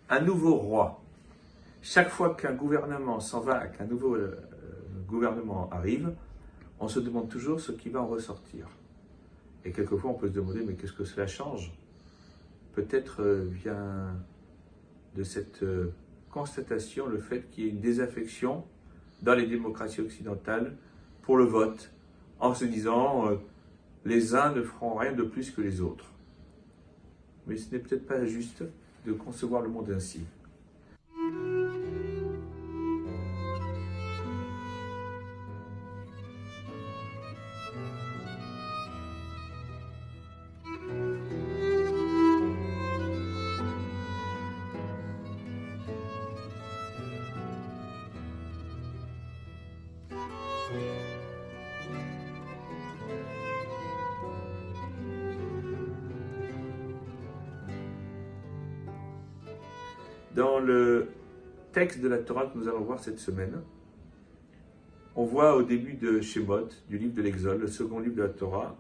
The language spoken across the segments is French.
un nouveau roi. Chaque fois qu'un gouvernement s'en va, qu'un nouveau gouvernement arrive, on se demande toujours ce qui va en ressortir. Et quelquefois, on peut se demander, mais qu'est-ce que cela change? Peut-être vient de cette constatation le fait qu'il y ait une désaffection dans les démocraties occidentales pour le vote, en se disant les uns ne feront rien de plus que les autres. Mais ce n'est peut-être pas juste de concevoir le monde ainsi. Dans le texte de la Torah que nous allons voir cette semaine, on voit au début de Shemot, du livre de l'Exode, le second livre de la Torah,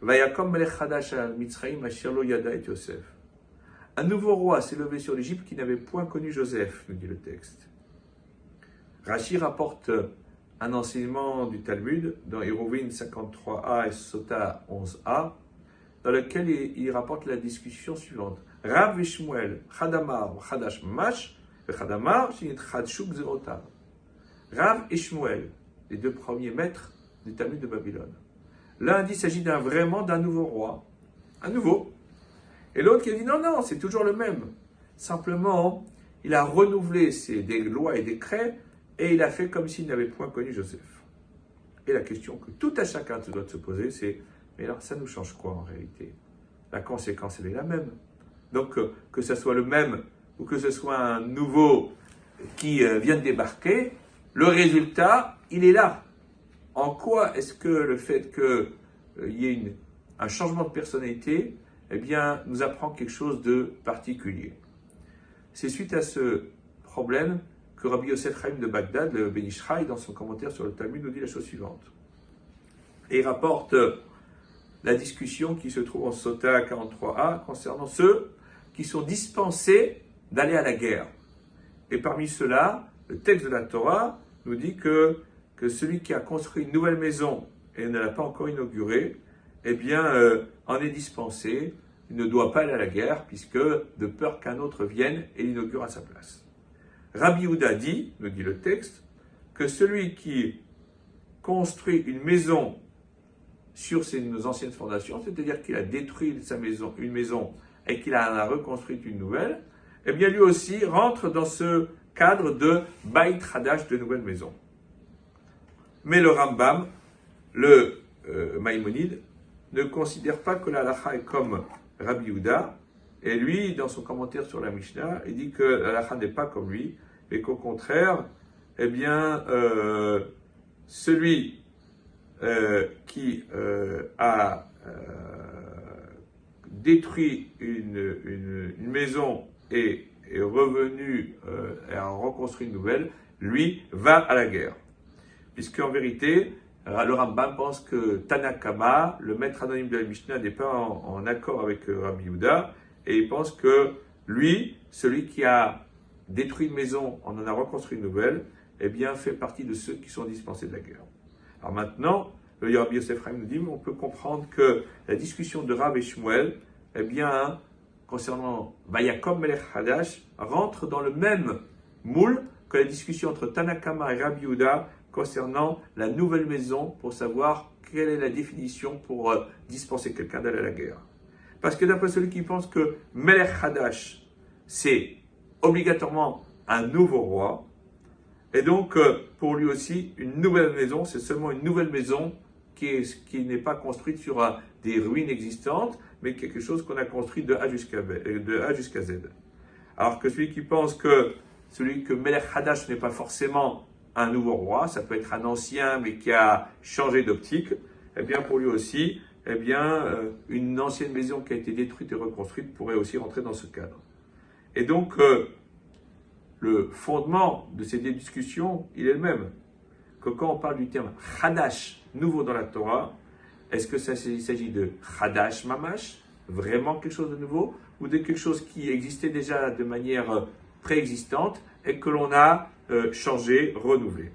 Vayakom melech chadash al Mitzrayim asher lo yada et Yosef. Un nouveau roi s'est levé sur l'Égypte qui n'avait point connu Joseph, nous dit le texte. Rashi rapporte un enseignement du Talmud dans Hérovin 53a et Sota 11a, dans lequel il rapporte la discussion suivante. Rav et Shmuel, Chadamar, Chadash Mamash, et Chadamar, Shinit Chadshuk Zerotav. Rav et Shmuel, les deux premiers maîtres du Talmud de Babylone. L'un dit qu'il s'agit vraiment d'un nouveau roi, un nouveau. Et l'autre qui dit non, c'est toujours le même. Simplement, il a renouvelé des lois et décrets et il a fait comme s'il n'avait point connu Joseph. Et la question que tout à chacun doit se poser, c'est mais alors ça nous change quoi en réalité? La conséquence, elle est la même. Donc, que ce soit le même ou que ce soit un nouveau qui vient de débarquer, le résultat, il est là. En quoi est-ce que le fait qu'il y ait un changement de personnalité, eh bien, nous apprend quelque chose de particulier? C'est suite à ce problème que Rabbi Yosef Chaim de Bagdad, le Ben Ish Chai, dans son commentaire sur le Talmud, nous dit la chose suivante. Et il rapporte la discussion qui se trouve en Sota 43a concernant ceux qui sont dispensés d'aller à la guerre. Et parmi ceux-là, le texte de la Torah nous dit que celui qui a construit une nouvelle maison et ne l'a pas encore inaugurée, eh bien, en est dispensé, il ne doit pas aller à la guerre, puisque de peur qu'un autre vienne et l'inaugure à sa place. Rabbi Yehuda dit, nous dit le texte, que celui qui construit une maison sur nos anciennes fondations, c'est-à-dire qu'il a détruit une maison et qu'il en a reconstruit une nouvelle, eh bien lui aussi rentre dans ce cadre de Beit Hadash, de nouvelle maison. Mais le Rambam, le Maïmonide, ne considère pas que la halakha est comme Rabbi Yehuda, et lui, dans son commentaire sur la Mishnah, il dit que la halakha n'est pas comme lui, mais qu'au contraire, eh bien, celui qui a détruit une maison et est revenu et a reconstruit une nouvelle, lui va à la guerre. Puisqu'en vérité, le Rambam pense que Tanakama, le maître anonyme de la Mishnah, n'est pas en accord avec Rabbi Yehuda, et il pense que lui, celui qui a détruit une maison, on en a reconstruit une nouvelle, eh bien fait partie de ceux qui sont dispensés de la guerre. Alors maintenant, le Rabbi Yosef Chaim nous dit, on peut comprendre que la discussion de Rav et Shmuel, eh bien, concernant Vayakom melech Hadash, rentre dans le même moule que la discussion entre Tanakama et Rabbi Yehuda concernant la nouvelle maison pour savoir quelle est la définition pour dispenser quelqu'un d'aller à la guerre. Parce que d'après celui qui pense que melech Hadash, c'est obligatoirement un nouveau roi, et donc pour lui aussi, une nouvelle maison, c'est seulement une nouvelle maison qui n'est pas construite sur des ruines existantes, mais quelque chose qu'on a construit de A jusqu'à Z. Alors que celui qui pense que Melech Hadash n'est pas forcément un nouveau roi, ça peut être un ancien mais qui a changé d'optique, eh bien pour lui aussi, eh bien une ancienne maison qui a été détruite et reconstruite pourrait aussi rentrer dans ce cadre. Et donc le fondement de ces discussions, il est le même. Que quand on parle du terme Hadash, nouveau dans la Torah, est-ce que il s'agit de Hadash Mamash, vraiment quelque chose de nouveau, ou de quelque chose qui existait déjà de manière préexistante et que l'on a changée, renouvelée.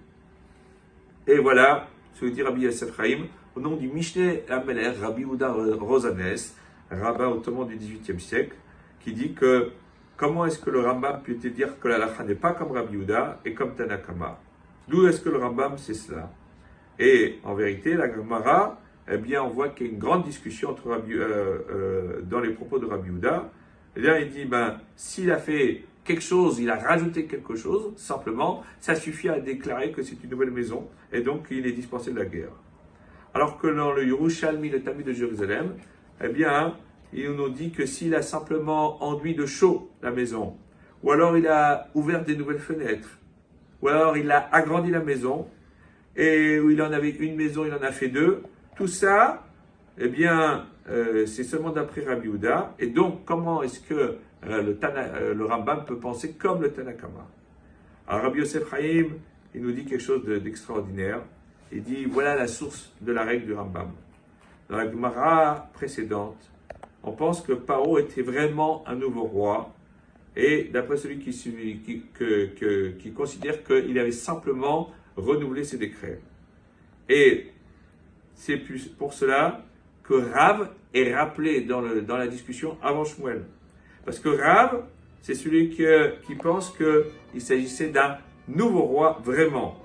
Et voilà ce que dit Rabbi Yosef Chaim au nom du Mishneh Ameler, Rabbi Yehuda Rosanes, rabbin ottoman du XVIIIe siècle, qui dit que comment est-ce que le Rambam peut te dire que la halakha n'est pas comme Rabbi Yehuda et comme Tanakama? D'où est-ce que le Rambam c'est cela? Et en vérité, la Gemara, eh bien, on voit qu'il y a une grande discussion entre dans les propos de Rabbi Yehuda. Et bien, il dit, s'il a fait quelque chose, il a rajouté quelque chose, simplement, ça suffit à déclarer que c'est une nouvelle maison, et donc il est dispensé de la guerre. Alors que dans le Yerushalmi, le Talmud de Jérusalem, eh bien, il nous dit que s'il a simplement enduit de chaud la maison, ou alors il a ouvert des nouvelles fenêtres, ou alors il a agrandi la maison, et où il en avait une maison, il en a fait deux, tout ça, eh bien, c'est seulement d'après Rabbi Yehuda. Et donc, comment est-ce que le Rambam peut penser comme le Tanakama? Alors, Rabbi Yosef Chaim, il nous dit quelque chose d'extraordinaire. Il dit, voilà la source de la règle du Rambam. Dans la Gemara précédente, on pense que Paro était vraiment un nouveau roi. Et d'après celui qui considère qu'il avait simplement renouvelé ses décrets. Et c'est pour cela que Rav est rappelé dans la discussion avant Shmuel. Parce que Rav, c'est celui qui pense qu'il s'agissait d'un nouveau roi vraiment.